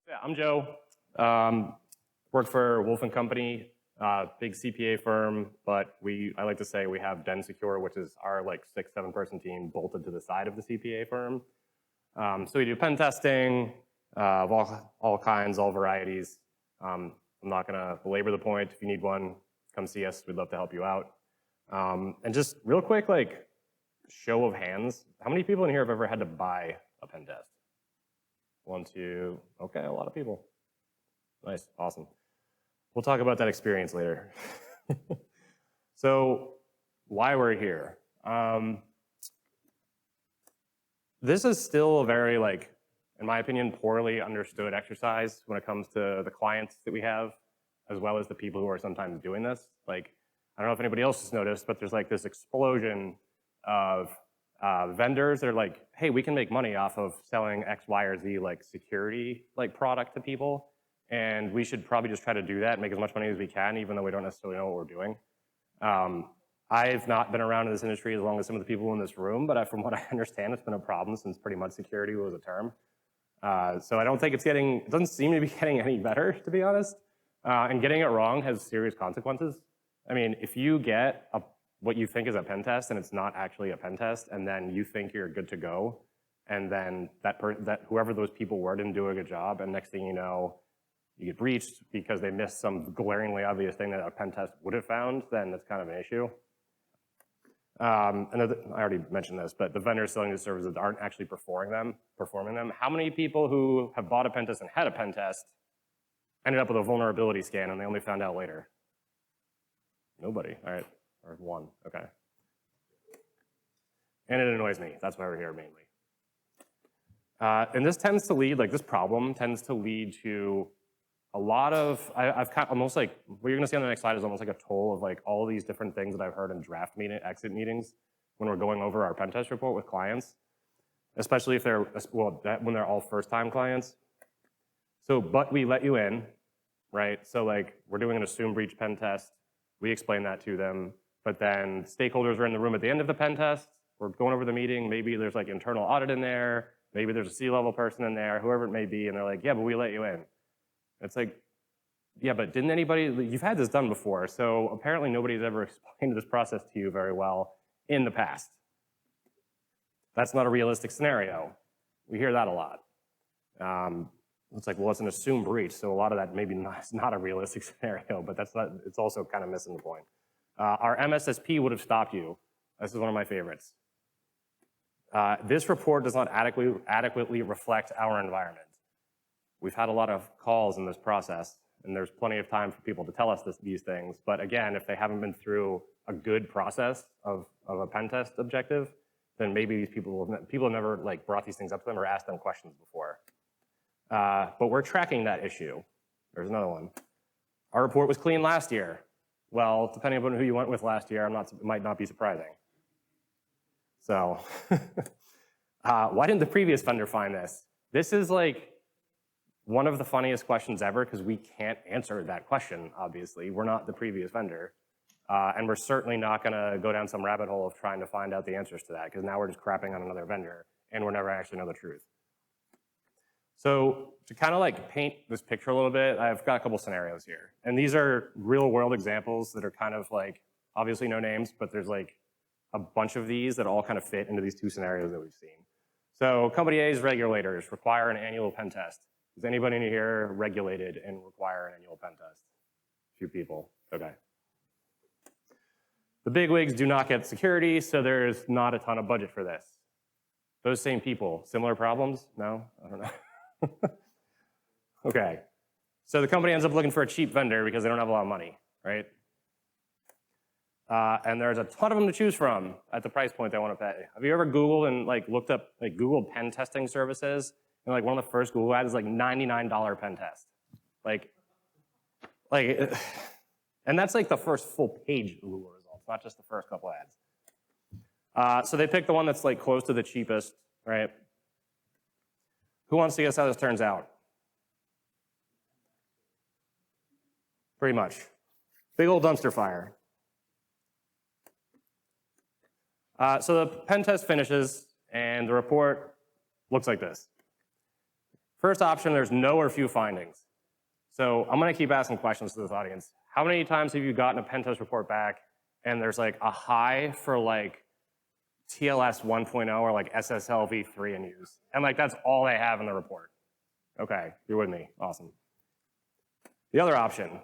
Yeah, I'm Joe. Work for Wolf & Company, big CPA firm, but I like to say we have Den Secure, which is our like 6-7 person team bolted to the side of the CPA firm. So we do pen testing of all kinds, all varieties. I'm not gonna belabor the point. If you need one, come see us. We'd love to help you out. And just real quick, like show of hands, how many people in here have ever had to buy a pen test? 1, 2, okay, a lot of people. Nice, awesome. We'll talk about that experience later. So why we're here. This is still a very, like, in my opinion, poorly understood exercise when it comes to the clients that we have, as well as the people who are sometimes doing this. Like, I don't know if anybody else has noticed, but there's like this explosion of vendors that are like, hey, we can make money off of selling X, Y, or Z like security like product to people, and we should probably just try to do that and make as much money as we can, even though we don't necessarily know what we're doing. I've not been around in this industry as long as some of the people in this room, but from what I understand, it's been a problem since pretty much security was a term. So I don't think it doesn't seem to be getting any better, to be honest. And getting it wrong has serious consequences. I mean, if you get what you think is a pen test and it's not actually a pen test, and then you think you're good to go, and then whoever those people were didn't do a good job, and next thing you know, you get breached because they missed some glaringly obvious thing that a pen test would have found, then that's kind of an issue. And I already mentioned this, but the vendors selling these services aren't actually performing them. How many people who have bought a pen test and had a pen test ended up with a vulnerability scan and they only found out later? Nobody, all right, or one, okay. And it annoys me, that's why we're here mainly. And this tends to lead, like this problem tends to lead to a lot of, I've kind of almost like, what you're gonna see on the next slide is almost like a toll of like all these different things that I've heard in exit meetings when we're going over our pen test report with clients, especially if when they're all first-time clients. So, but we let you in, right? So like, we're doing an assumed breach pen test, we explain that to them, but then stakeholders are in the room at the end of the pen test, we're going over the meeting, maybe there's like internal audit in there, maybe there's a C-level person in there, whoever it may be, and they're like, yeah, but we let you in. It's like, yeah, but didn't anybody, you've had this done before, so apparently nobody's ever explained this process to you very well in the past. That's not a realistic scenario. We hear that a lot. It's like, well, it's an assumed breach, so a lot of that maybe it's not a realistic scenario, but it's also kind of missing the point. Our MSSP would have stopped you. This is one of my favorites. This report does not adequately reflect our environment. We've had a lot of calls in this process, and there's plenty of time for people to tell us these things, but again, if they haven't been through a good process of a pen test objective, then maybe these people have never like brought these things up to them or asked them questions before. But we're tracking that issue. There's another one. Our report was clean last year. Well, depending upon who you went with last year, it might not be surprising. So, why didn't the previous vendor find this? This is like one of the funniest questions ever because we can't answer that question, obviously. We're not the previous vendor. And we're certainly not gonna go down some rabbit hole of trying to find out the answers to that because now we're just crapping on another vendor and we'll never actually know the truth. So to kind of like paint this picture a little bit, I've got a couple scenarios here. And these are real world examples that are kind of like, obviously no names, but there's like a bunch of these that all kind of fit into these two scenarios that we've seen. So company A's regulators require an annual pen test. Is anybody in here regulated and require an annual pen test? A few people, okay. The bigwigs do not get security, so there's not a ton of budget for this. Those same people, similar problems? No, I don't know. Okay, so the company ends up looking for a cheap vendor because they don't have a lot of money, right? And there's a ton of them to choose from at the price point they want to pay. Have you ever Googled and like looked up like Googled pen testing services? And like one of the first Google ads is like $99 pen test. Like, and that's like the first full page Google results, not just the first couple ads. So they pick the one that's like close to the cheapest, right? Who wants to guess how this turns out? Pretty much. Big old dumpster fire. So the pen test finishes and the report looks like this. First option, there's no or few findings. So I'm gonna keep asking questions to this audience. How many times have you gotten a pen test report back and there's like a high for like TLS 1.0 or like SSL v3 in use? And like that's all they have in the report. Okay, you're with me, awesome. The other option,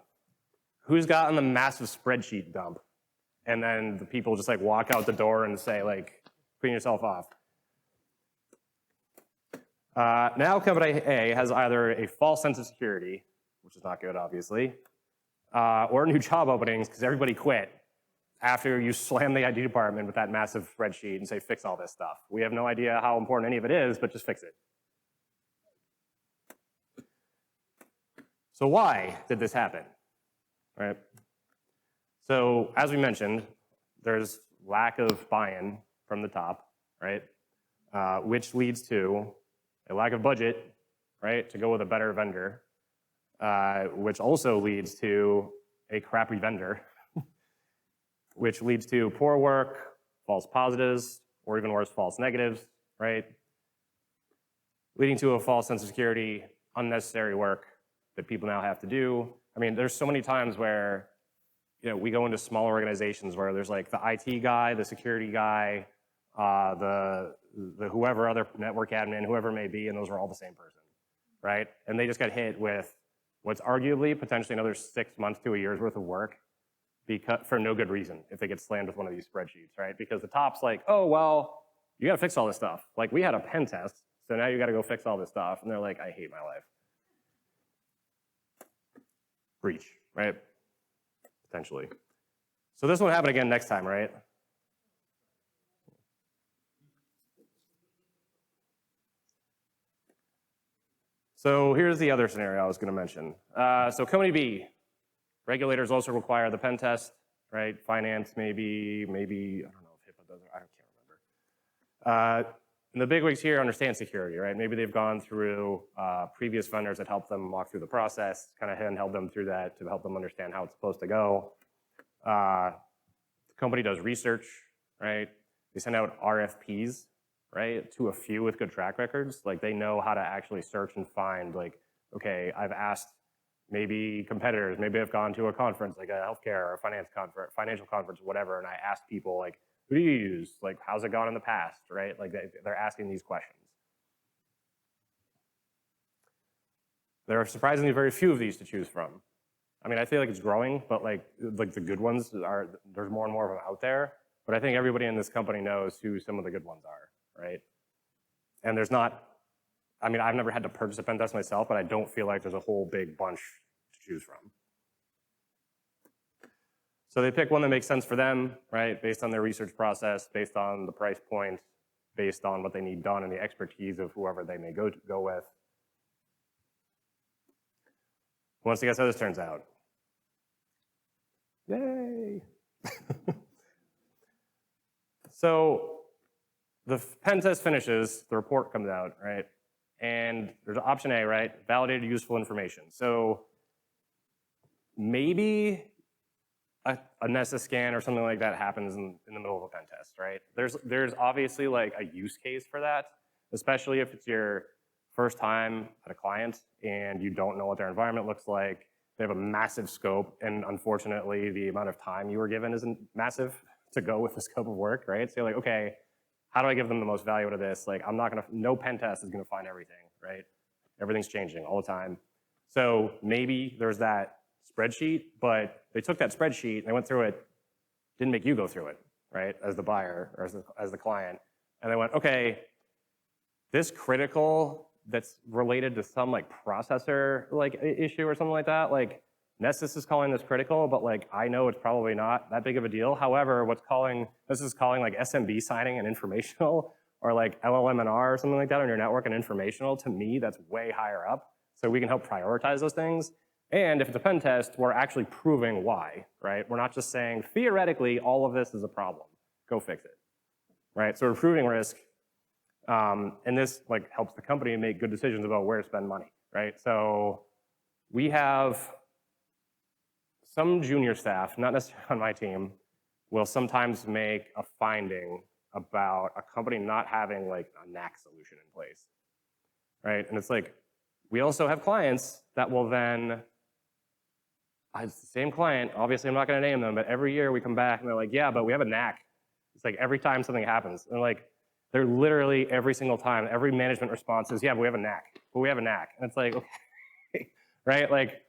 who's gotten the massive spreadsheet dump? And then the people just like walk out the door and say like, clean yourself off. Now company A has either a false sense of security, which is not good obviously, or new job openings because everybody quit after you slam the IT department with that massive spreadsheet and say fix all this stuff. We have no idea how important any of it is, but just fix it. So why did this happen? Right? So as we mentioned, there's lack of buy-in from the top, right? Which leads to a lack of budget, right, to go with a better vendor, which also leads to a crappy vendor, which leads to poor work, false positives, or even worse, false negatives, right? Leading to a false sense of security, unnecessary work that people now have to do. I mean, there's so many times where we go into smaller organizations where there's like the IT guy, the security guy, the whoever other network admin, whoever it may be, and those are all the same person, right? And they just get hit with what's arguably potentially another 6 months to a year's worth of work for no good reason if they get slammed with one of these spreadsheets, right? Because the top's like, oh, well, you gotta fix all this stuff. Like we had a pen test, so now you gotta go fix all this stuff. And they're like, I hate my life. Breach, right? Potentially. So this won't happen again next time, right? So here's the other scenario I was going to mention. So company B, regulators also require the pen test, right? Finance, maybe, I don't know if HIPAA does it, I can't remember. And the bigwigs here understand security, right? Maybe they've gone through previous vendors that helped them walk through the process, kind of handheld them through that to help them understand how it's supposed to go. The company does research, right? They send out RFPs, right, to a few with good track records. Like they know how to actually search and find like, okay, I've asked maybe competitors, maybe I've gone to a conference like a healthcare or a financial conference, whatever, and I asked people like, who do you use? Like, how's it gone in the past, right? Like they're asking these questions. There are surprisingly very few of these to choose from. I mean, I feel like it's growing, but like the good ones there's more and more of them out there. But I think everybody in this company knows who some of the good ones are, right? And there's not, I mean, I've never had to purchase a pen test myself, but I don't feel like there's a whole big bunch to choose from. So they pick one that makes sense for them, right? Based on their research process, based on the price point, based on what they need done and the expertise of whoever they may go with. Who wants to guess how this turns out? Yay! So the pen test finishes, the report comes out, right? And there's option A, right? Validated useful information. So maybe a Nessus scan or something like that happens in the middle of a pen test, right? There's obviously like a use case for that, especially if it's your first time at a client and you don't know what their environment looks like. They have a massive scope, and unfortunately, the amount of time you were given isn't massive to go with the scope of work, right? So you're like, okay, how do I give them the most value out of this? Like, no pen test is gonna find everything, right? Everything's changing all the time. So maybe there's that spreadsheet, but they took that spreadsheet, they went through it, didn't make you go through it, right? As the buyer or as the client. And they went, okay, this critical that's related to some like processor like issue or something like that, like Nessus is calling this critical, but like I know it's probably not that big of a deal. However, this is calling like SMB signing an informational or like LLMNR or something like that on your network and informational. To me, that's way higher up. So we can help prioritize those things. And if it's a pen test, we're actually proving why, right? We're not just saying, theoretically, all of this is a problem. Go fix it, right? So we're proving risk. And this like helps the company make good decisions about where to spend money, right? So we have some junior staff, not necessarily on my team, will sometimes make a finding about a company not having like a NAC solution in place, right? And it's like, We also have clients that will then, it's the same client, obviously I'm not gonna name them, but every year we come back and they're like, yeah, but we have a knack. It's like every time something happens. And like, they're literally every single time, every management response is, yeah, but we have a knack, but we have a knack. And it's like, okay, right? Like,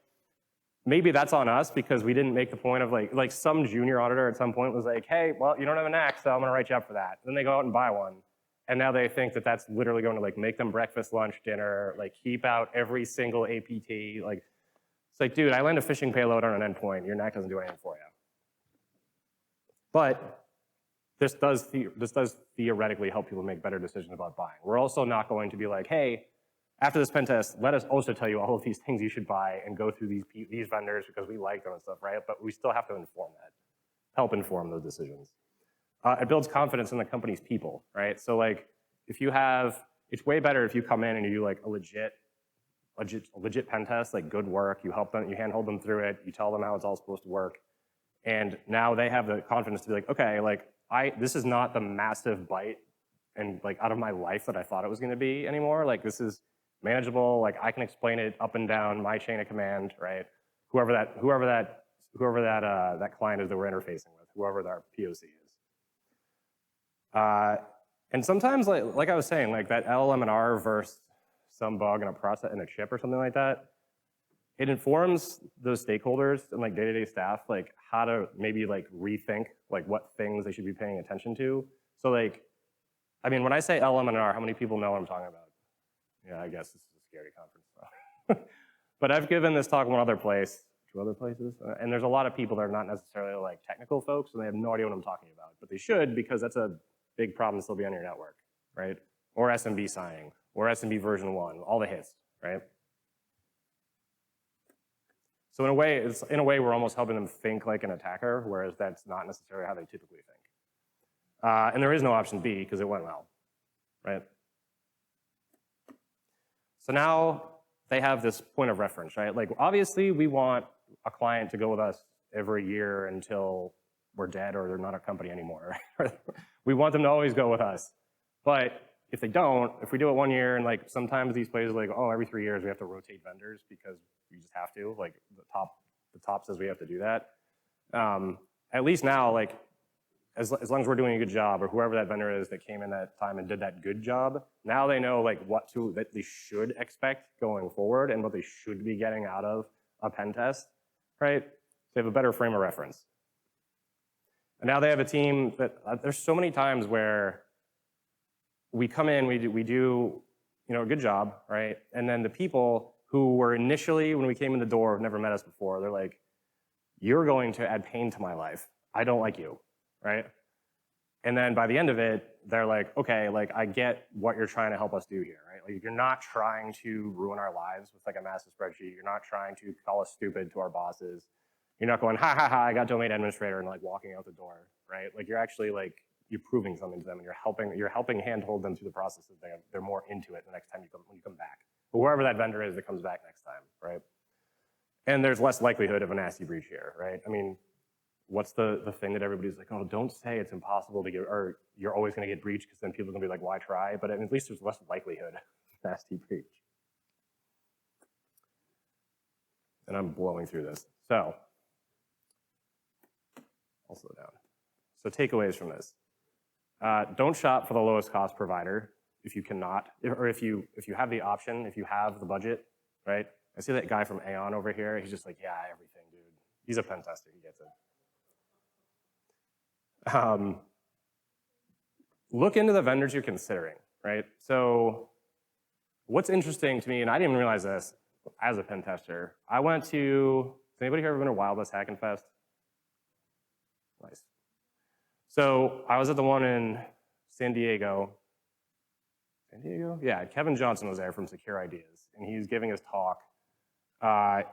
maybe that's on us because we didn't make the point of like some junior auditor at some point was like, hey, well, you don't have a knack, so I'm gonna write you up for that. And then they go out and buy one. And now they think that that's literally going to like make them breakfast, lunch, dinner, like keep out every single APT. Like, it's like, dude, I land a phishing payload on an endpoint. Your knack doesn't do anything for you. But this does theoretically help people make better decisions about buying. We're also not going to be like, hey, after this pen test, let us also tell you all of these things you should buy and go through these vendors because we like them and stuff, right? But we still have to inform that, help inform those decisions. It builds confidence in the company's people, right? So like, if you have, it's way better if you come in and you do like a legit pen test, like good work, you help them, you handhold them through it, you tell them how it's all supposed to work, and now they have the confidence to be like, okay, like this is not the massive bite and like out of my life that I thought it was gonna be anymore. Like this is manageable, like I can explain it up and down my chain of command, right? Whoever that client is that we're interfacing with, whoever our POC is. And sometimes, like I was saying, like that LLM&R versus some bug in a process in a chip or something like that, it informs those stakeholders and like day-to-day staff like how to maybe like rethink like what things they should be paying attention to. So like, I mean, when I say LLM&R, how many people know what I'm talking about? Yeah, I guess this is a scary conference. So. But I've given this talk one other place, two other places, and there's a lot of people that are not necessarily like technical folks, and they have no idea what I'm talking about, but they should because that's a big problem to still be on your network, right? Or SMB signing, or SMB version 1, all the hits, right? So in a way, we're almost helping them think like an attacker, whereas that's not necessarily how they typically think. And there is no option B because it went well, right? So now they have this point of reference, right? Like obviously we want a client to go with us every year until we're dead or they're not a company anymore. Right? We want them to always go with us. But if they don't, if we do it 1 year and like sometimes these places like, oh, every 3 years we have to rotate vendors because we just have to, like the top says we have to do that. At least now, like as long as we're doing a good job or whoever that vendor is that came in that time and did that good job, now they know like that they should expect going forward and what they should be getting out of a pen test, right? They have a better frame of reference. And now they have a team that, there's so many times where we come in, we do a good job, right? And then the people who were initially, when we came in the door, have never met us before, they're like, you're going to add pain to my life. I don't like you, right? And then by the end of it, they're like, okay, like I get what you're trying to help us do here, right? Like you're not trying to ruin our lives with like a massive spreadsheet. You're not trying to call us stupid to our bosses. You're not going, ha, ha, ha, I got domain administrator and like walking out the door, right? Like you're actually like, you're proving something to them and you're helping handhold them through the process so they're more into it the next time when you come back. But whoever that vendor is that comes back next time, right? And there's less likelihood of a nasty breach here, right? I mean, what's the thing that everybody's like, oh, don't say it's impossible to get, or you're always gonna get breached because then people are gonna be like, why try? But at least there's less likelihood of nasty breach. And I'm blowing through this. So, I'll slow down. So takeaways from this. Don't shop for the lowest cost provider if you cannot, or if you have the option, if you have the budget, right? I see that guy from Aon over here. He's just like, yeah, everything, dude. He's a pen tester. He gets it. Look into the vendors you're considering, right? So what's interesting to me, and I didn't even realize this as a pen tester, I went to, has anybody here ever been to Wild West Hackin' Fest? Nice. So I was at the one in San Diego. San Diego? Yeah, Kevin Johnson was there from Secure Ideas, and he's giving his talk. I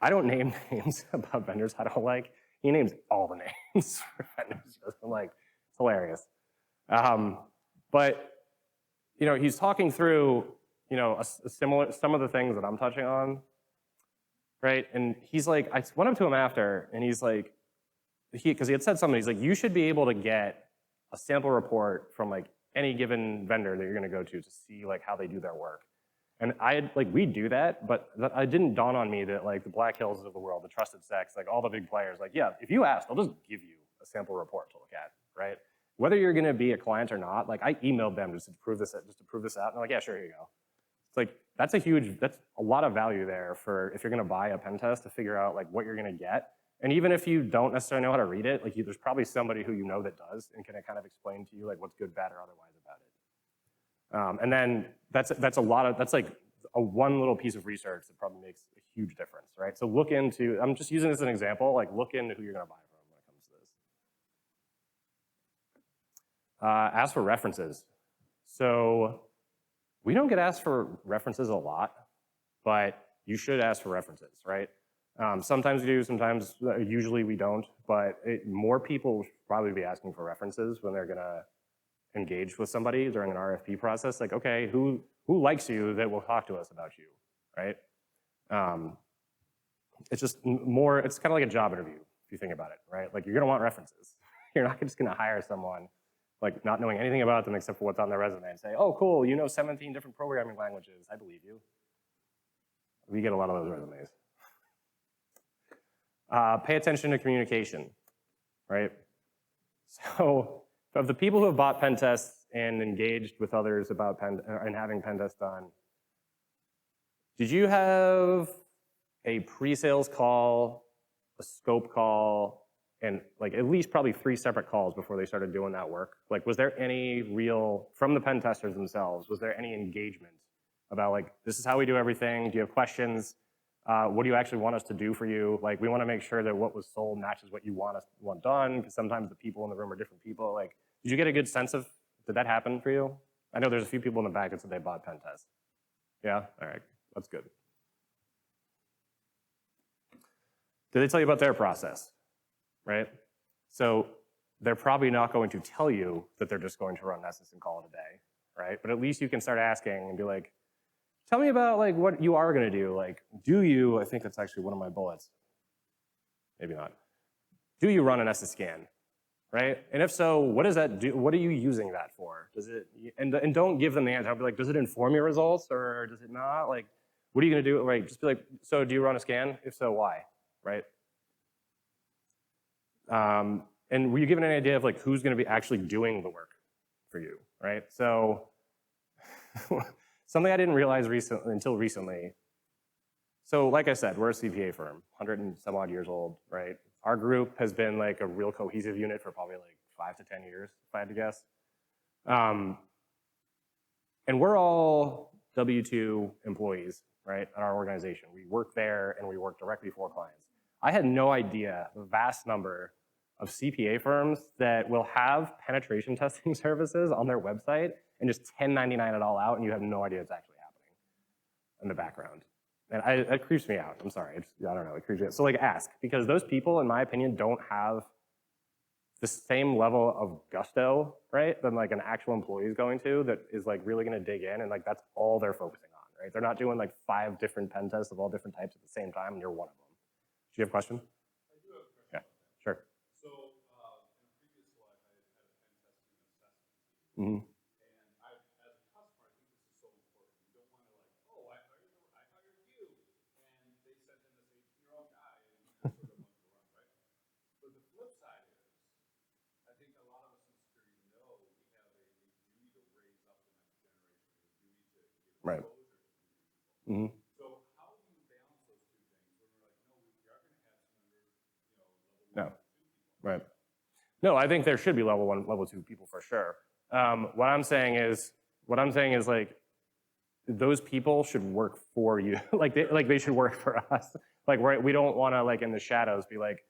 don't name names about vendors I don't like. He names all the names for vendors. I'm like, it's hilarious. But he's talking through some of the things that I'm touching on, right? And he's like, I went up to him after, and he's like, because he had said something, he's like, you should be able to get a sample report from like any given vendor that you're going to go to see like how they do their work. And we do that, but it didn't dawn on me that like the Black Hills of the world, the Trusted Secs, like all the big players, like, yeah, if you ask, I'll just give you a sample report to look at, right? Whether you're gonna be a client or not, like I emailed them just to prove this out, and they're like, yeah, sure, here you go. It's like, that's a lot of value there for if you're gonna buy a pen test to figure out like what you're gonna get. And even if you don't necessarily know how to read it, like there's probably somebody who you know that does and can kind of explain to you like what's good, bad, or otherwise about it. And then that's like one little piece of research that probably makes a huge difference, right? So look into, I'm just using this as an example, like look into who you're gonna buy from when it comes to this. Ask for references. So we don't get asked for references a lot, but you should ask for references, right? Sometimes we do, sometimes, usually we don't, but more people should probably be asking for references when they're gonna engage with somebody during an RFP process. Like, okay, who likes you that will talk to us about you, right? It's just more, it's kind of like a job interview, if you think about it, right? Like you're gonna want references. You're not just gonna hire someone like not knowing anything about them except for what's on their resume and say, oh, cool, you know 17 different programming languages, I believe you. We get a lot of those resumes. Pay attention to communication, right? So of the people who have bought pen tests and engaged with others about and having pen tests done, did you have a pre-sales call, a scope call, and like at least probably 3 separate calls before they started doing that work? Like, was there any real, from the pen testers themselves, was there any engagement about like, this is how we do everything, do you have questions? What do you actually want us to do for you? Like, we want to make sure that what was sold matches what you want done, because sometimes the people in the room are different people. Like, did you get a good sense of, did that happen for you? I know there's a few people in the back that said they bought pen tests. Yeah, all right, that's good. Did they tell you about their process, right? So they're probably not going to tell you that they're just going to run Nessus and call it a day, right? But at least you can start asking and be like, tell me about like what you are gonna do. Like, do you, I think that's actually one of my bullets. Maybe not. Do you run an SS scan, right? And if so, what does that do? What are you using that for? Does it, and don't give them the answer. I'll be like, does it inform your results or does it not? Like, what are you gonna do? Right, just be like, so do you run a scan? If so, why, right? And were you given an idea of like who's gonna be actually doing the work for you, right? So, something I didn't realize until recently. So like I said, we're a CPA firm, 100 and some odd years old, right? Our group has been like a real cohesive unit for probably like 5 to 10 years, if I had to guess. And we're all W-2 employees, right, at our organization. We work there and we work directly for clients. I had no idea the vast number of CPA firms that will have penetration testing services on their website and just 1099 it all out, and you have no idea it's actually happening in the background. And it creeps me out. I'm sorry. I don't know. It creeps me out. So like ask, because those people, in my opinion, don't have the same level of gusto, right, than like an actual employee is going to that is like really going to dig in, and like that's all they're focusing on, right? They're not doing like 5 different pen tests of all different types at the same time, and you're one of them. Do you have a question? I do have a question. Yeah, sure. So in a previous slide, I had a pen testing assessment. Mm-hmm. Right. Mm-hmm. So how do you balance those two things when we're like, no, we are going to have some under, level 1, 2 people? Right. No, I think there should be level 1, level 2 people for sure. What I'm saying is like, those people should work for you. like they should work for us. Like we don't want to like in the shadows be like,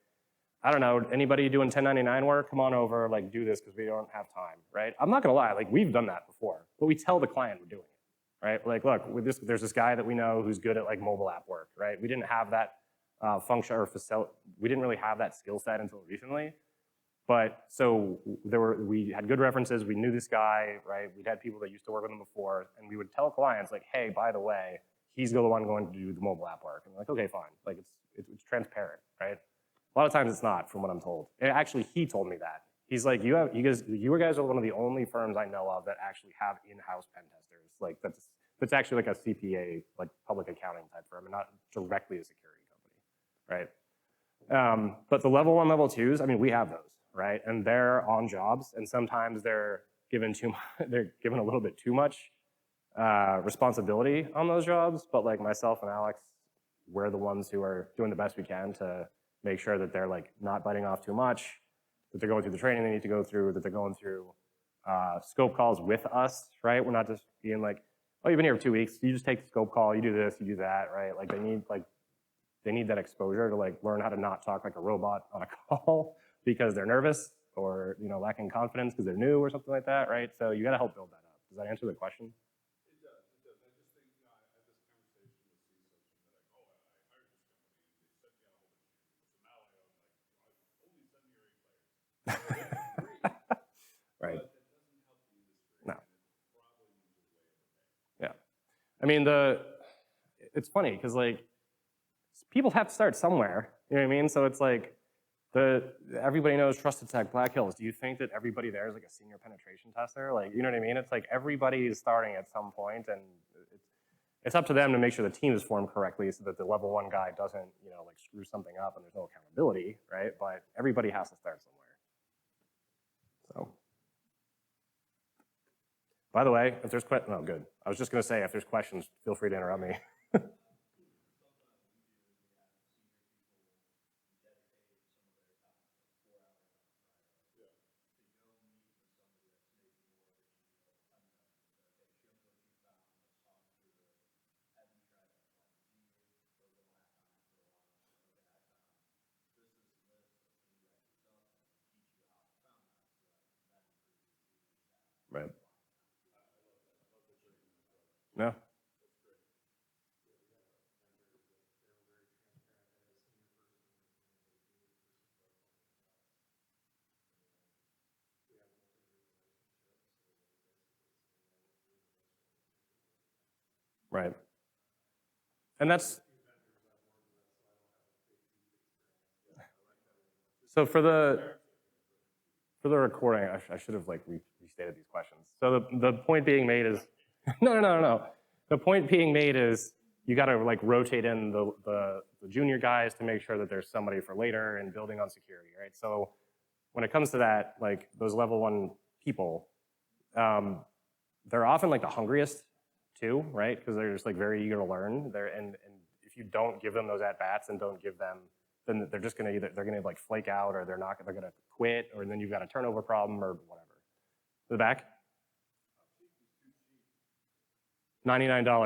I don't know, anybody doing 1099 work, come on over, like do this because we don't have time, right? I'm not gonna lie, like we've done that before, but we tell the client we're doing it, right? Like, look, there's this guy that we know who's good at like mobile app work, right? We didn't have that function or we didn't really have that skill set until recently. But so we had good references, we knew this guy, right? We'd had people that used to work with him before, and we would tell clients like, hey, by the way, he's the one going to do the mobile app work. And we're like, okay, fine. Like it's transparent, right? A lot of times it's not, from what I'm told. And actually, he told me that. He's like, you guys are one of the only firms I know of that actually have in-house pen testers. Like it's actually like a CPA, like public accounting type firm, and not directly a security company, right? But the level 1, level 2s, I mean, we have those, right? And they're on jobs, and sometimes they're given they're given a little bit too much responsibility on those jobs. But like myself and Alex, we're the ones who are doing the best we can to make sure that they're like not biting off too much, that they're going through the training they need to go through, that they're going through scope calls with us, right? We're not just being like, oh, you've been here for 2 weeks, you just take the scope call, you do this, you do that, right? Like they need that exposure to like learn how to not talk like a robot on a call because they're nervous or lacking confidence because they're new or something like that, right? So you got to help build that up. Does that answer the question? It does. It does. I just think, I had this conversation with CISOs, and they're like, oh, I hired this company, and they sent me on a whole bunch of people. So now I'm like, only send me your A players. Right. But that doesn't help the industry. No. And it probably means a way of Yeah. I mean, it's funny because like people have to start somewhere. You know what I mean? So it's like everybody knows Trusted Tech, Black Hills. Do you think that everybody there is like a senior penetration tester? Like, you know what I mean? It's like everybody is starting at some point, and it's up to them to make sure the team is formed correctly so that the level 1 guy doesn't, like screw something up and there's no accountability, right? But everybody has to start somewhere. So, by the way, if there's questions, oh, good. I was just going to say, if there's questions, feel free to interrupt me. Right. No. Right. And that's, so for the recording, I should have like restated these questions. So the point being made is, no. The point being made is you got to like rotate in the junior guys to make sure that there's somebody for later and building on security, right? So when it comes to that, like those level 1 people, they're often like the hungriest too, right? Because they're just like very eager to learn. And if you don't give them those at bats and don't give them, then they're just gonna they're gonna like flake out, or they're gonna quit, or then you've got a turnover problem or whatever. To the back. $99. No,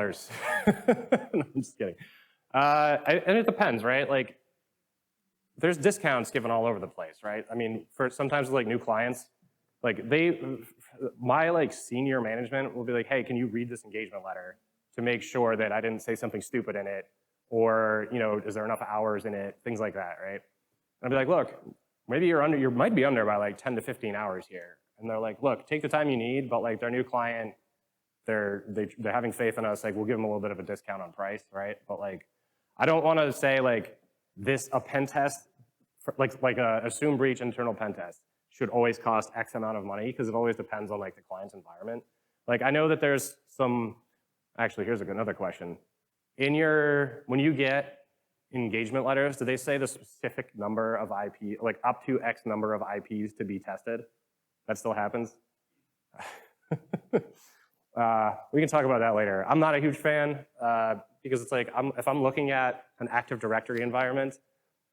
I'm just kidding. And it depends, right? Like, there's discounts given all over the place, right? I mean, for sometimes with like new clients, like my like senior management will be like, hey, can you read this engagement letter to make sure that I didn't say something stupid in it, or is there enough hours in it, things like that, right? And I'll be like, look, maybe you might be under by like 10 to 15 hours here. And they're like, look, take the time you need, but like their new client, they're having faith in us, like we'll give them a little bit of a discount on price, right? But like, I don't want to say like a pen test, like a assume breach internal pen test should always cost X amount of money, because it always depends on like the client's environment. Like I know that there's actually here's another question. When you get engagement letters, do they say the specific number of IP, like up to X number of IPs to be tested? That still happens? We can talk about that later. I'm not a huge fan because it's like if I'm looking at an Active Directory environment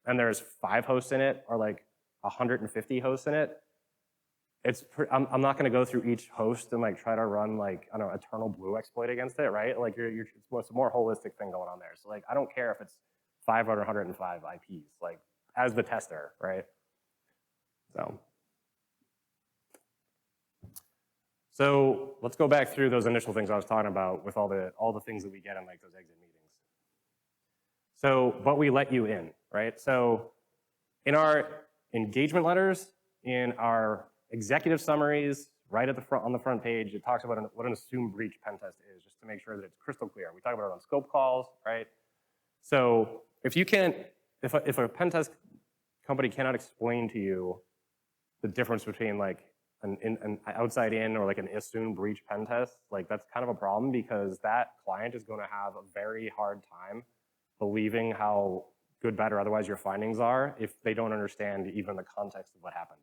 and there's 5 hosts in it or like 150 hosts in it, I'm not going to go through each host and like try to run like I don't know Eternal Blue exploit against it, right? Like it's a more holistic thing going on there. So like I don't care if it's 5 or 105 IPs, like as the tester, right? So let's go back through those initial things I was talking about with all the things that we get in like those exit meetings. So, but we let you in, right? So in our engagement letters, in our executive summaries, right at the front on the front page, it talks about what an assumed breach pen test is, just to make sure that it's crystal clear. We talk about it on scope calls, right? So if a pen test company cannot explain to you the difference between like an outside in or like an assumed breach pen test, like that's kind of a problem because that client is going to have a very hard time believing how good, bad, or otherwise your findings are if they don't understand even the context of what happened,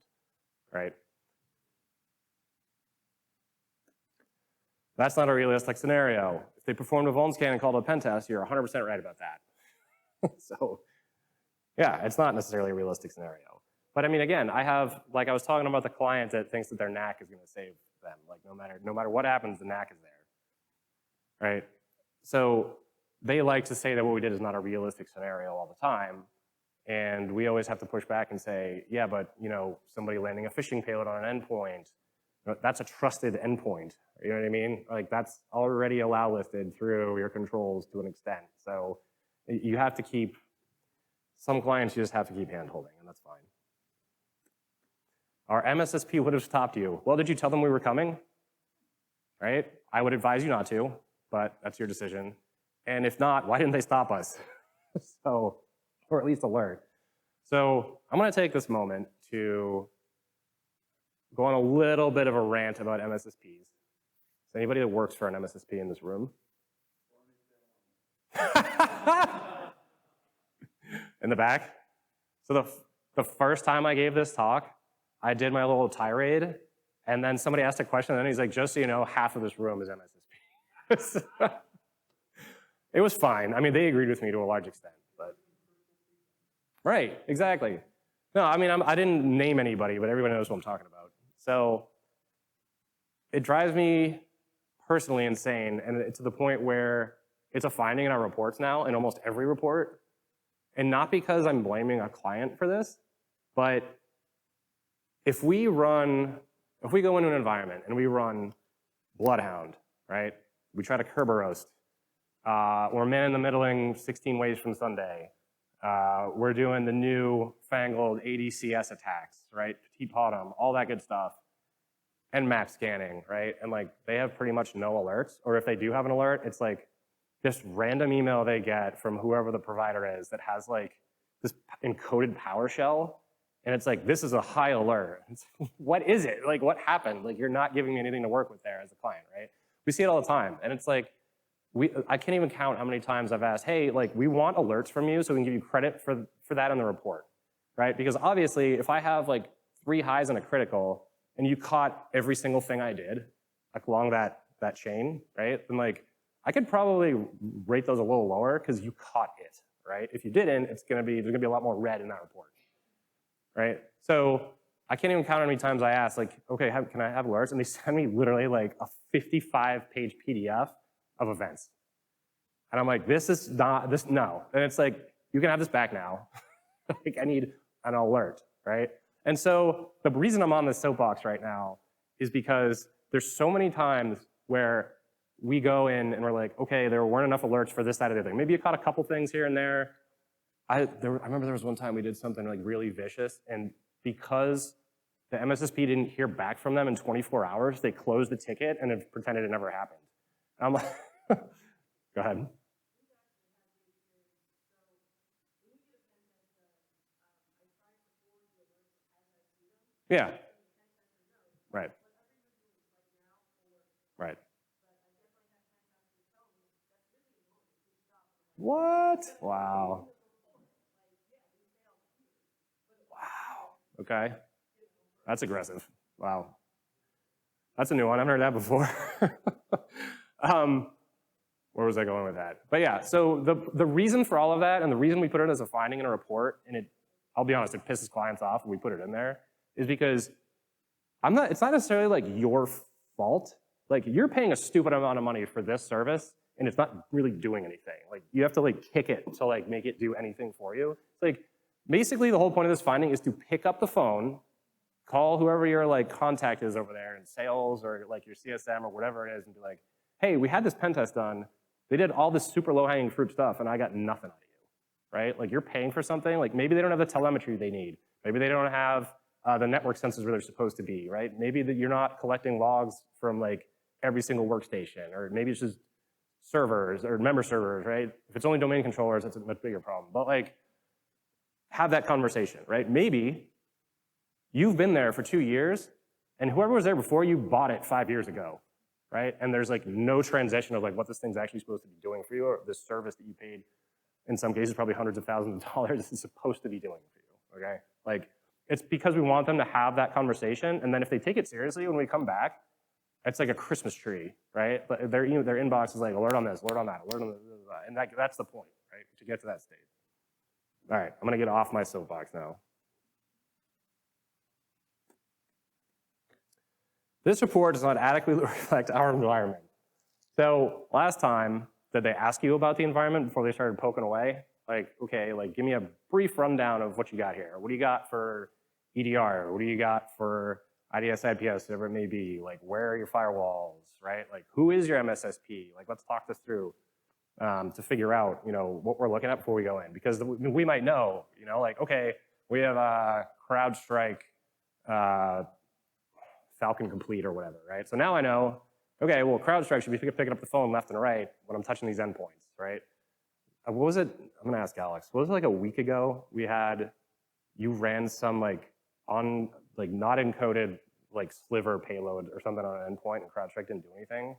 right? That's not a realistic scenario. If they performed a vuln scan and called it a pen test, you're 100% right about that. So yeah, it's not necessarily a realistic scenario. But I mean, again, I was talking about the client that thinks that their NAC is going to save them. Like no matter what happens, the NAC is there, right? So they like to say that what we did is not a realistic scenario all the time. And we always have to push back and say, yeah, but somebody landing a phishing payload on an endpoint, that's a trusted endpoint. You know what I mean? Like that's already allow listed through your controls to an extent. So you have to keep, some clients you just have to keep hand holding, and that's fine. Our MSSP would have stopped you. Well, did you tell them we were coming? Right? I would advise you not to, but that's your decision. And if not, why didn't they stop us? So, or at least alert. So I'm going to take this moment to go on a little bit of a rant about MSSPs. Is anybody that works for an MSSP in this room? In the back? So the first time I gave this talk, I did my little tirade, and then somebody asked a question, and then he's like, just so you know, half of this room is MSSP. It was fine. I mean, they agreed with me to a large extent, but. Right, exactly. No, I mean, I didn't name anybody, but everybody knows what I'm talking about. So it drives me personally insane, and to the point where it's a finding in our reports now, in almost every report, and not because I'm blaming a client for this, but if we go into an environment and we run Bloodhound, right? We try to Kerber roast. We're man in the middling 16 ways from Sunday. We're doing the new fangled ADCS attacks, right? Petit bottom, all that good stuff. And map scanning, right? And like they have pretty much no alerts, or if they do have an alert, it's like this random email they get from whoever the provider is that has like this encoded PowerShell. And it's like, this is a high alert. It's, what is it? Like, what happened? Like, you're not giving me anything to work with there as a client, right? We see it all the time. And it's like, I can't even count how many times I've asked, hey, like, we want alerts from you so we can give you credit for that in the report, right? Because obviously, if I have like 3 highs and a critical, and you caught every single thing I did like, along that chain, right? Then like, I could probably rate those a little lower because you caught it, right? If you didn't, there's gonna be a lot more red in that report. Right? So I can't even count how many times I ask, like, okay, can I have alerts? And they send me literally like a 55-page PDF of events. And I'm like, no. And it's like, you can have this back now. Like, I need an alert, right? And so the reason I'm on this soapbox right now is because there's so many times where we go in and we're like, okay, there weren't enough alerts for this, that, or the other thing. Maybe you caught a couple things here and there. I remember there was one time we did something like really vicious, and because the MSSP didn't hear back from them in 24 hours, they closed the ticket and it pretended it never happened. And I'm like, go ahead. Yeah. Right. Right. What? Wow. Wow. Okay. That's aggressive. Wow. That's a new one. I've heard that before. Where was I going with that? But yeah, so the reason for all of that, and the reason we put it as a finding in a report, and I'll be honest, it pisses clients off when we put it in there, is because it's not necessarily like your fault. Like, you're paying a stupid amount of money for this service, and it's not really doing anything. Like, you have to like kick it to like make it do anything for you. It's like, basically the whole point of this finding is to pick up the phone, call whoever your like contact is over there in sales or like your CSM or whatever it is, and be like, hey, we had this pen test done. They did all this super low-hanging fruit stuff, and I got nothing out of you, right? Like, you're paying for something. Like, maybe they don't have the telemetry they need. Maybe they don't have the network sensors where they're supposed to be, right? Maybe that you're not collecting logs from like every single workstation, or maybe it's just servers or member servers, right? If it's only domain controllers, that's a much bigger problem. But like, have that conversation, right? Maybe you've been there for 2 years, And whoever was there before you bought it 5 years ago, right? And there's like no transition of like what this thing's actually supposed to be doing for you, or this service that you paid, in some cases, probably hundreds of thousands of dollars is supposed to be doing for you, okay? Like, it's because we want them to have that conversation, and then if they take it seriously when we come back, it's like a Christmas tree, right? But their inbox is like, alert on this, alert on that, alert on this, and that's the point, right? To get to that state. All right, I'm gonna get off my soapbox now. This report does not adequately reflect our environment. So last time, did they ask you about the environment before they started poking away? Like, okay, like give me a brief rundown of what you got here. What do you got for EDR? What do you got for IDS, IPS, whatever it may be? Like, where are your firewalls, right? Like, who is your MSSP? Like, let's talk this through to figure out, what we're looking at before we go in. Because we might know, like, okay, we have a CrowdStrike Falcon Complete or whatever, right? So now I know, okay, well, CrowdStrike should be picking up the phone left and right when I'm touching these endpoints, right? What was it? I'm gonna ask Alex. What was it, like a week ago? You ran some like not encoded like sliver payload or something on an endpoint, and CrowdStrike didn't do anything.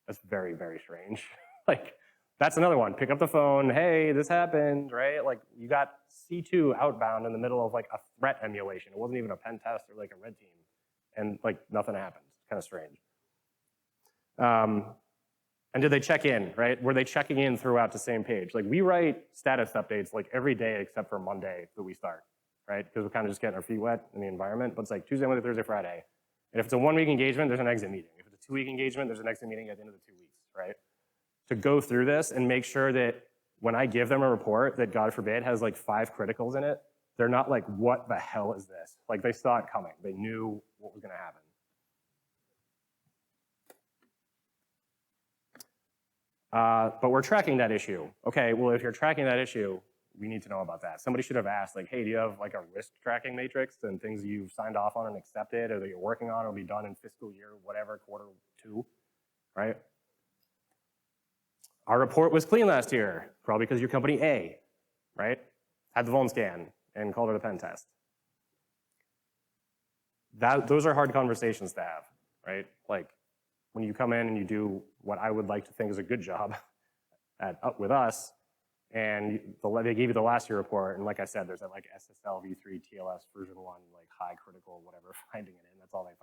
That's very, very strange. Like, that's another one. Pick up the phone. Hey, this happened, right? Like, you got C2 outbound in the middle of like a threat emulation. It wasn't even a pen test or like a red team, and like nothing happened. It's kind of strange. And did they check in, right? Were they checking in throughout the same page? Like, we write status updates like every day except for Monday that we start, right? Because we're kind of just getting our feet wet in the environment. But it's like Tuesday, Wednesday, Thursday, Friday. And if it's a 1 week engagement, there's an exit meeting. If it's a 2 week engagement, there's an exit meeting at the end of the 2 weeks, right? To go through this and make sure that when I give them a report that, God forbid, has like 5 criticals in it, they're not like, what the hell is this? Like, they saw it coming. They knew what was gonna happen. But we're tracking that issue. Okay, well, if you're tracking that issue, we need to know about that. Somebody should have asked, like, hey, do you have like a risk tracking matrix and things you've signed off on and accepted, or that you're working on, will be done in fiscal year, whatever, quarter 2, right? Our report was clean last year, probably because you're company A, right? Had the vuln scan and called it a pen test. Those are hard conversations to have, right? Like, when you come in and you do what I would like to think is a good job with us, and they gave you the last year report, and like I said, there's that like SSL v3 TLS version 1, like high critical whatever finding it in. That's all they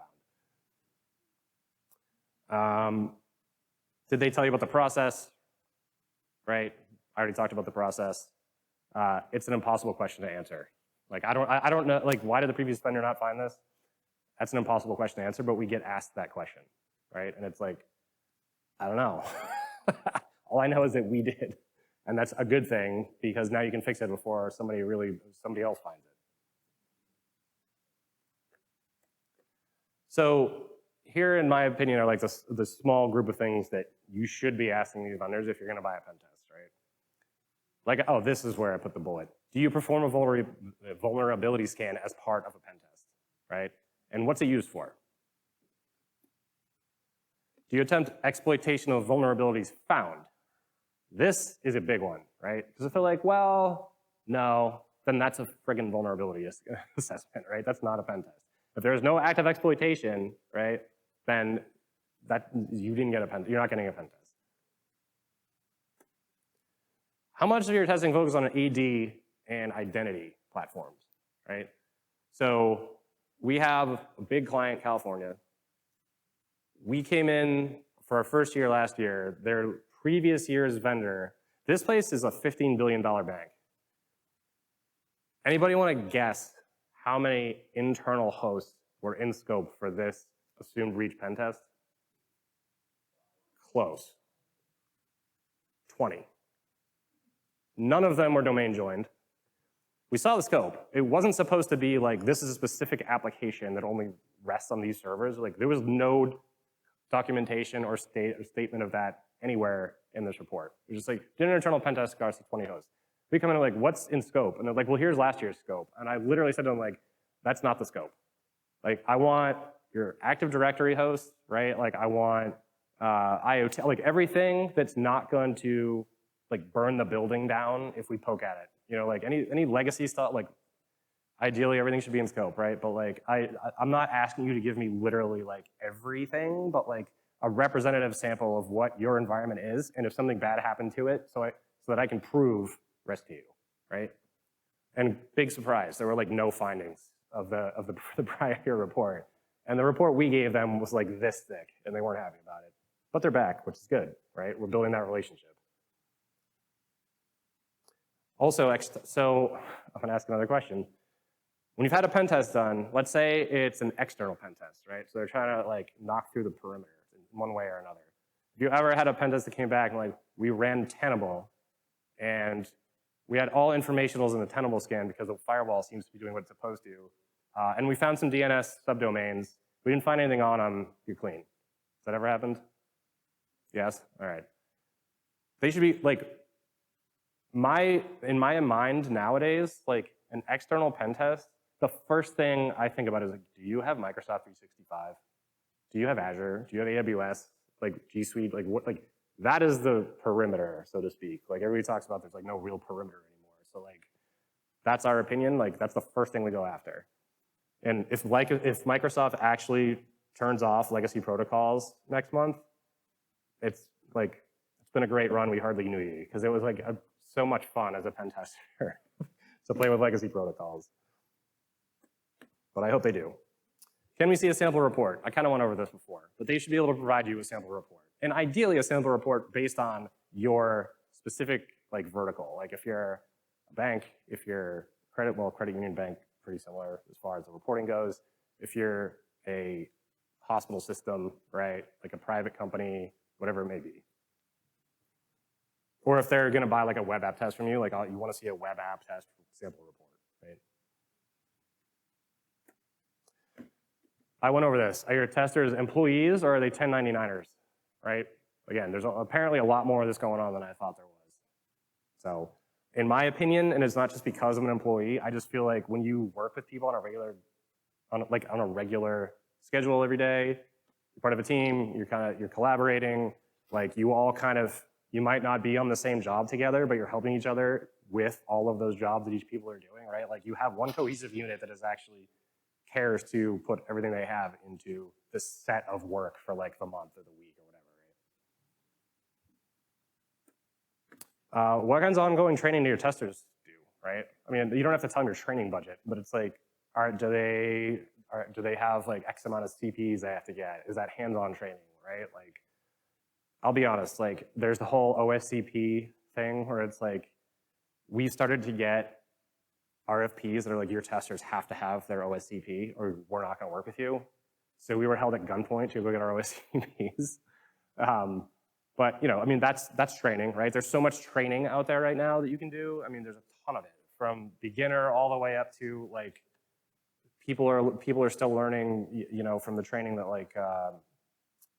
found. Did they tell you about the process? Right? I already talked about the process. It's an impossible question to answer. Like, I don't know, like, why did the previous vendor not find this? That's an impossible question to answer, but we get asked that question, right? And it's like, I don't know. All I know is that we did. And that's a good thing, because now you can fix it before somebody else finds it. So here, in my opinion, are like the small group of things that you should be asking these vendors if you're gonna buy a pen test, right? Like, oh, this is where I put the bullet. Do you perform a vulnerability scan as part of a pen test, right? And what's it used for? Do you attempt exploitation of vulnerabilities found? This is a big one, right? Because if they're like, well, no, then that's a friggin' vulnerability assessment, right? That's not a pen test. If there's no active exploitation, right, then you didn't get a pen. You're not getting a pen test. How much of your testing focuses on AD and identity platforms, right? So we have a big client, California. We came in for our first year last year. Their previous year's vendor, this place is a $15 billion bank. Anybody want to guess how many internal hosts were in scope for this assumed breach pen test? Close. 20. None of them were domain joined. We saw the scope. It wasn't supposed to be like, this is a specific application that only rests on these servers. Like, there was no documentation or statement of that anywhere in this report. It was just like, did an internal pen test across 20 hosts. We come in and like, what's in scope? And they're like, well, here's last year's scope. And I literally said to them, like, that's not the scope. Like, I want your Active Directory hosts, right? Like, I want IoT, like everything that's not going to like burn the building down if we poke at it. You know, like any legacy stuff, like Ideally, everything should be in scope, right? But like, I'm not asking you to give me literally like everything, but like a representative sample of what your environment is, and if something bad happened to it, so that I can prove risk to you, right? And big surprise, there were like no findings of the prior report, and the report we gave them was like this thick, and they weren't happy about it. But they're back, which is good, right? We're building that relationship. Also, so I'm gonna ask another question. When you've had a pen test done, let's say it's an external pen test, right? So they're trying to like knock through the perimeter in one way or another. If you ever had a pen test that came back and like, we ran Tenable and we had all informationals in the Tenable scan because the firewall seems to be doing what it's supposed to. And we found some DNS subdomains. We didn't find anything on them, you're clean. Has that ever happened? Yes? All right. They should be like, in my mind nowadays, like an external pen test, the first thing I think about is like, do you have Microsoft 365? Do you have Azure? Do you have AWS? Like G Suite? Like what? Like that is the perimeter, so to speak. Like everybody talks about, there's like no real perimeter anymore. So like that's our opinion. Like that's the first thing we go after. And if Microsoft actually turns off legacy protocols next month, it's been a great run. We hardly knew you because it was like so much fun as a pen tester to play with legacy protocols. But I hope they do. Can we see a sample report? I kind of went over this before, but they should be able to provide you a sample report. And ideally a sample report based on your specific like vertical. Like if you're a bank, if you're credit union bank, pretty similar as far as the reporting goes. If you're a hospital system, right? Like a private company, whatever it may be. Or if they're gonna buy like a web app test from you, like you wanna see a web app test sample report, right? I went over this. Are your testers employees or are they 1099ers, right? Again, there's apparently a lot more of this going on than I thought there was. So in my opinion, and it's not just because I'm an employee, I just feel like when you work with people on a regular schedule every day, you're part of a team, you're collaborating, like you might not be on the same job together, but you're helping each other with all of those jobs that each people are doing, right? Like you have one cohesive unit that is actually cares to put everything they have into this set of work for like the month or the week or whatever, right? What kinds of ongoing training do your testers do, right? I mean, you don't have to tell them your training budget, but it's like, do they have like X amount of CPs they have to get? Is that hands-on training, right? Like, I'll be honest, like there's the whole OSCP thing where it's like, we started to get RFPs that are like, your testers have to have their OSCP or we're not gonna work with you. So we were held at gunpoint to go get our OSCPs. But I mean, that's training, right? There's so much training out there right now that you can do. I mean, there's a ton of it, from beginner all the way up to like, people are still learning, from the training that like,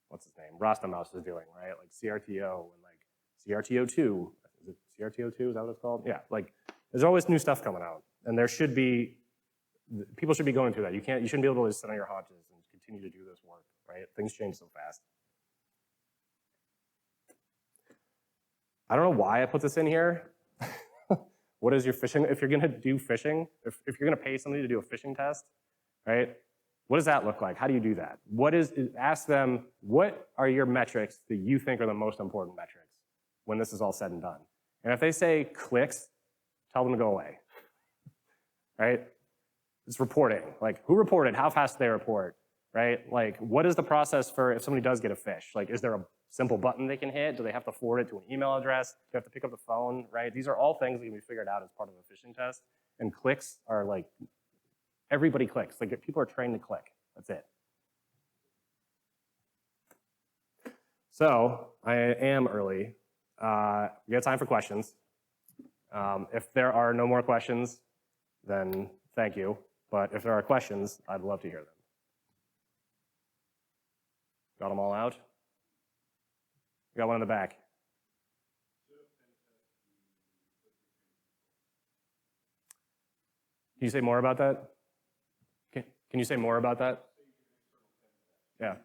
what's his name? Rostamouse is doing, right? Like CRTO and like CRTO2. Is it CRTO2? Is that what it's called? Yeah, like there's always new stuff coming out. And people should be going through that. You shouldn't be able to just sit on your haunches and continue to do this work, right? Things change so fast. I don't know why I put this in here. What is your phishing? If you're gonna do phishing, if you're gonna pay somebody to do a phishing test, right? What does that look like? How do you do that? Ask them, what are your metrics that you think are the most important metrics when this is all said and done? And if they say clicks, tell them to go away, right? It's reporting. Like, who reported? How fast do they report, right? Like, what is the process for if somebody does get a phish? Like, is there a simple button they can hit? Do they have to forward it to an email address? Do you have to pick up the phone, right? These are all things that can be figured out as part of a phishing test. And clicks are like, everybody clicks. Like, people are trained to click. That's it. So, I am early. We got time for questions. If there are no more questions, then thank you. But if there are questions, I'd love to hear them. Got them all out? We got one in the back. Can you say more about that? Can you say more about that? Yeah.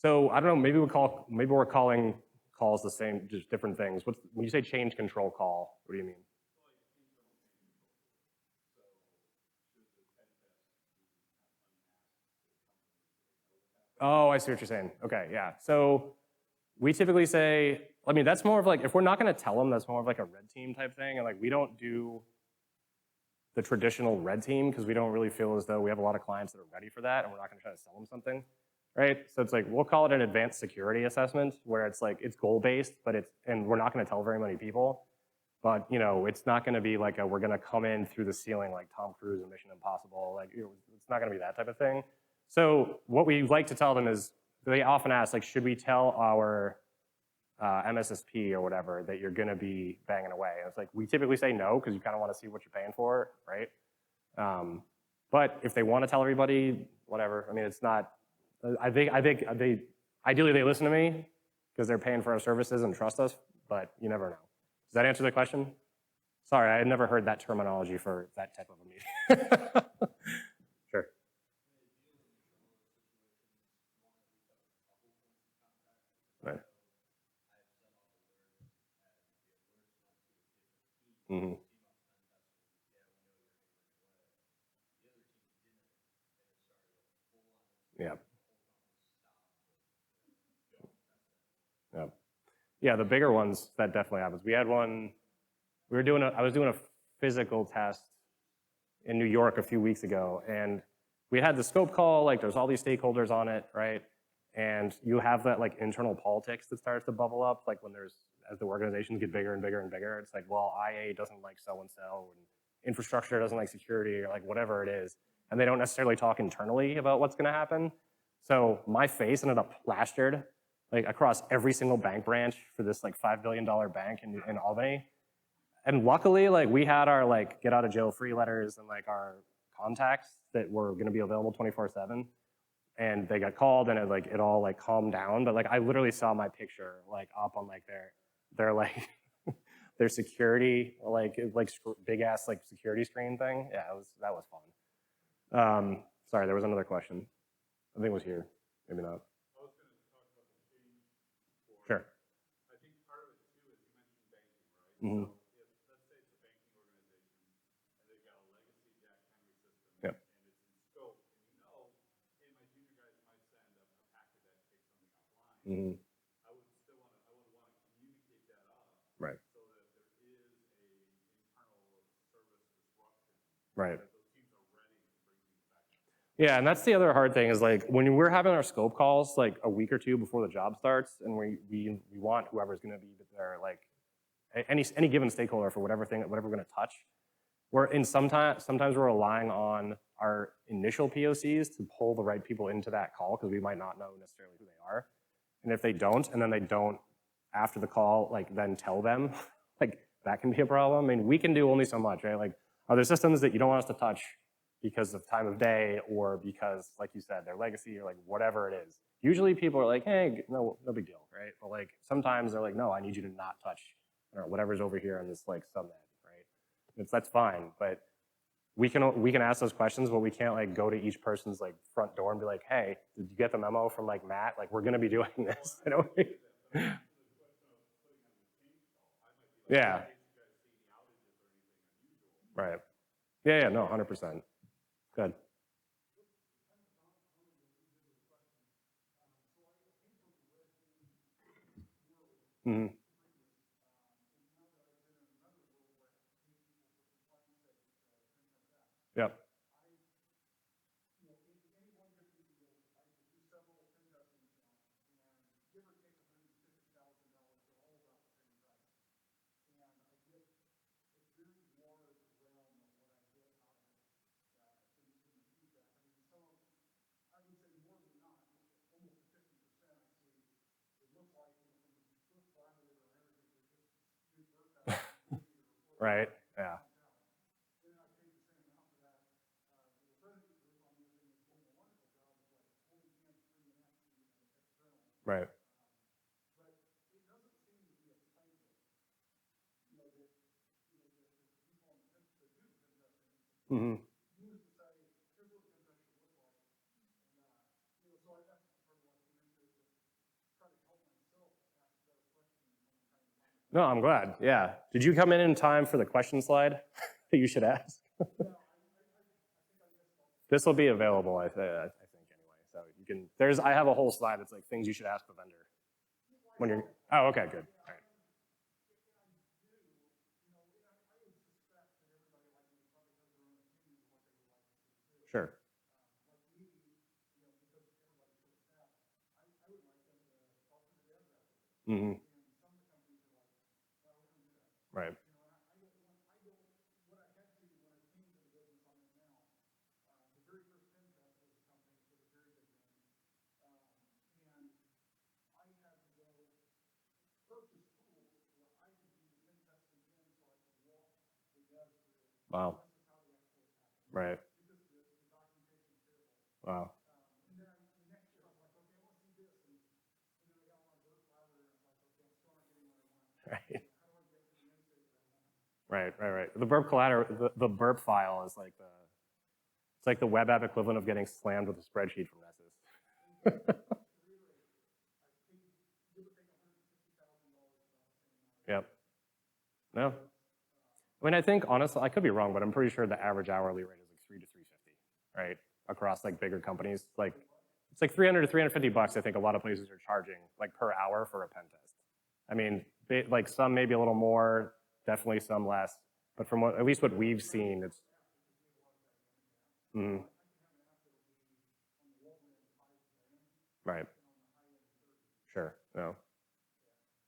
So I don't know. Maybe we're calling calls the same, just different things. When you say change control call, what do you mean? Oh, I see what you're saying. Okay, yeah. So we typically say, I mean, that's more of like, if we're not going to tell them, that's more of like a red team type thing. And like, we don't do the traditional red team because we don't really feel as though we have a lot of clients that are ready for that and we're not going to try to sell them something, right? So it's like, we'll call it an advanced security assessment where it's like, it's goal-based, but and we're not going to tell very many people. But you know, it's not going to be like we're going to come in through the ceiling like Tom Cruise in Mission Impossible. Like it's not going to be that type of thing. So what we like to tell them is they often ask like, should we tell our MSSP or whatever that you're going to be banging away? And it's like we typically say no because you kind of want to see what you're paying for, right? But if they want to tell everybody, whatever. I mean, it's not. I think they ideally they listen to me because they're paying for our services and trust us. But you never know. Does that answer the question? Sorry, I had never heard that terminology for that type of a meeting. Sure. Right. Mm-hmm. Yeah. Yeah. Yeah, the bigger ones, that definitely happens. We had one, I was doing a physical test in New York a few weeks ago, and we had the scope call, like there's all these stakeholders on it, right? And you have that like internal politics that starts to bubble up, like when as the organizations get bigger and bigger and bigger, it's like, well, IA doesn't like so-and-so, and infrastructure doesn't like security, or like whatever it is. And they don't necessarily talk internally about what's gonna happen. So my face ended up plastered like across every single bank branch for this like $5 billion bank in Albany. And luckily, like we had our like get out of jail free letters and like our contacts that were going to be available 24/7. And they got called and it all like calmed down. But like I literally saw my picture like up on like their like their security like big ass like security screen thing. Yeah, that was fun. Sorry, there was another question. I think it was here. Maybe not. I was going to talk about the change for. Sure. I think part of it too is you mentioned banking, right? Mm-hmm. So if let's say it's a banking organization and they've got a legacy Jack Henry system Yep. and it's in scope, and you know, hey, my junior guys might send a packet that takes something offline. Mm-hmm. I would want to communicate that up, Right. so that there is a internal service disruption. Right. That those teams are ready to bring things back up. Yeah, and that's the other hard thing is like when we're having our scope calls like a week or two before the job starts, and we want whoever's going to be there, like any given stakeholder for whatever we're going to touch. Sometimes we're relying on our initial POCs to pull the right people into that call because we might not know necessarily who they are, and if they don't, and then they don't after the call, like then tell them, like that can be a problem. I mean, we can do only so much, right? Like, are there systems that you don't want us to touch because of time of day or because, like you said, their legacy or like whatever it is? Usually people are like, hey, no big deal, right? But like sometimes they're like, no, I need you to not touch whatever's over here on this like subnet, right? That's fine, but we can ask those questions, but we can't like go to each person's like front door and be like, hey, did you get the memo from like Matt? Like we're gonna be doing this, you know? Yeah. Right. Yeah, no, 100%. Good. Mm-hmm. Yep. Right. Yeah. Right. Mm-hmm. No, I'm glad. Yeah. Did you come in time for the question slide that you should ask? This will be available, I think, anyway. So you can. I have a whole slide that's like things you should ask the vendor when you're. Oh, okay, good. All right. Sure. Mm-hmm. Right. Wow. Right. Wow. Right. Right. The burp collateral, the burp file is like it's like the web app equivalent of getting slammed with a spreadsheet from Nessus. Yep. No. I mean, I think honestly, I could be wrong, but I'm pretty sure the average hourly rate is like 3 to 350, right? Across like bigger companies, like it's like 300 to 350 bucks. I think a lot of places are charging like per hour for a pen test. I mean, like some maybe a little more, definitely some less, but from at least what we've seen, it's. Mm, right. Sure. No.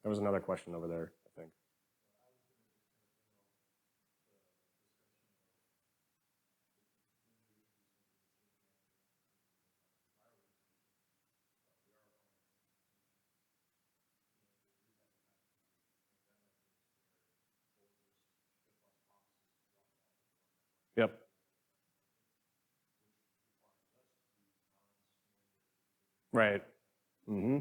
There was another question over there, I think. Yep. Right. Mm-hmm.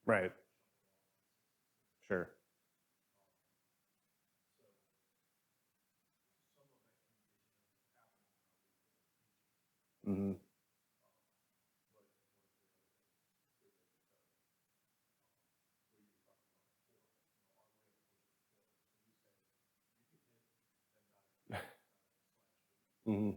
Right. Sure. Mm-hmm. Mm-hmm.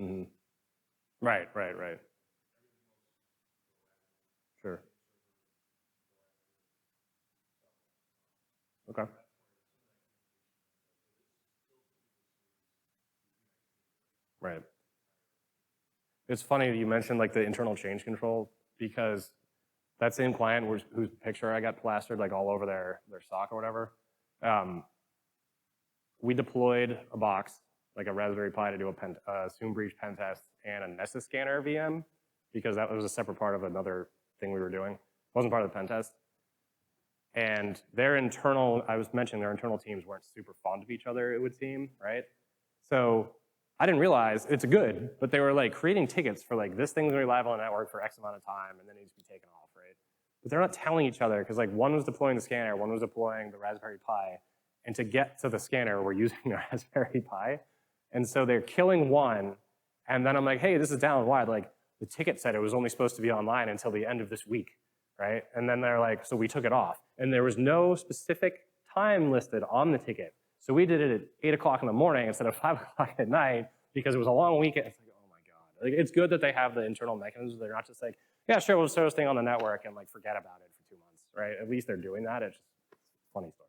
Mm-hmm. Right. Sure. Okay. Right. It's funny that you mentioned like the internal change control because that same client whose picture I got plastered like all over their sock or whatever, um, we deployed a box, like a Raspberry Pi to do a Zoom breach pen test and a Nessus scanner VM because that was a separate part of another thing we were doing. It wasn't part of the pen test. And I was mentioning their internal teams weren't super fond of each other, it would seem, right? So I didn't realize it's good, but they were like creating tickets for like this thing's gonna be live on the network for X amount of time and then it needs to be taken off, right? But they're not telling each other because like one was deploying the scanner, one was deploying the Raspberry Pi, and to get to the scanner, we're using the Raspberry Pi. And so they're killing one, and then I'm like, hey, this is down. Why? Like the ticket said it was only supposed to be online until the end of this week, right? And then they're like, so we took it off. And there was no specific time listed on the ticket. So we did it at 8 o'clock in the morning instead of 5 o'clock at night because it was a long weekend. It's like, oh my God. Like, it's good that they have the internal mechanisms. They're not just like, yeah, sure, we'll throw this thing on the network and like forget about it for 2 months, right? At least they're doing that. It's just funny stuff.